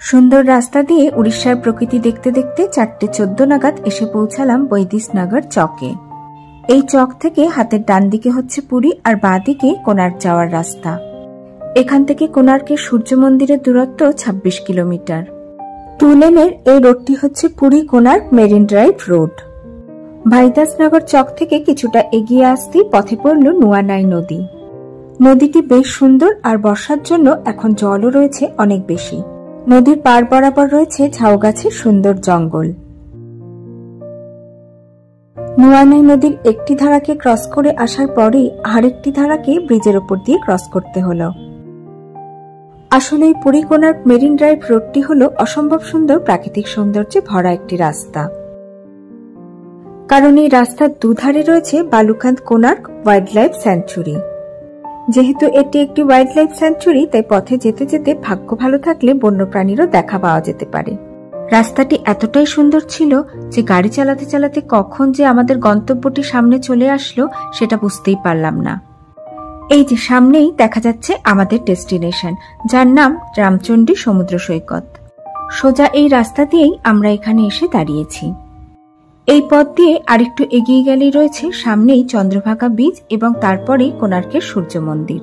সুন্দর রাস্তা দিয়ে উড়িষ্যার প্রকৃতি দেখতে দেখতে 4:14 নাগাদ এসে পৌঁছালাম বৈদিশনগর চকে। এই চক থেকে হাতের ডান দিকে হচ্ছে পুরী আর বাঁ দিকে কোণার্ক যাওয়ার রাস্তা। এখান থেকে কোণার্কের সূর্য মন্দিরের দূরত্ব 26 কিলোমিটার। 2 লেনের এই রোডটি হচ্ছে Puri Konark marine drive road. ভাইদাসনগর চক থেকে কিছুটা এগিয়ে আসতেই পথে পড়ল নুয়ানাই নদী। নদীটি বেশ সুন্দর আর বর্ষার জন্য এখন জলও রয়েছে অনেক বেশি। নদীর পার বরাবর রয়েছে ঝাউ গাছের সুন্দর জঙ্গল। নুয়ানাই নদীর একটি ধারাকে ক্রস করে আসার পরেই আরেকটি ধারাকে ব্রিজের উপর দিয়ে ক্রস করতে হলো। আসলে এই পুরী কোণার্ক মেরিন ড্রাইভ রোডটি হলো অসম্ভব সুন্দর প্রাকৃতিক সৌন্দর্যে ভরা একটি রাস্তা। কারণ এই রাস্তার দুধারে রয়েছে বালুকান্ত কোণার্ক ওয়াইল্ড লাইফ স্যাংচুরি। যেহেতু এটি একটি ওয়াইল্ড লাইফ স্যাংচুরি, তাই পথে যেতে যেতে ভাগ্য ভালো থাকলে বন্যপ্রাণীরও দেখা পাওয়া যেতে পারে। রাস্তাটি এতটাই সুন্দর ছিল যে গাড়ি চালাতে চালাতে কখন যে আমাদের গন্তব্যটি সামনে চলে আসলো সেটা বুঝতেই পারলাম না। এই যে সামনেই দেখা যাচ্ছে আমাদের ডেস্টিনেশন, যার নাম রামচণ্ডী সমুদ্র সৈকত। সোজা এই রাস্তা দিয়েই আমরা এখানে এসে দাঁড়িয়েছি। এই পথ দিয়ে আরেকটু এগিয়ে গেলেই রয়েছে সামনেই চন্দ্রভাগা বীচ এবং তারপরেই কোণার্কের সূর্য মন্দির।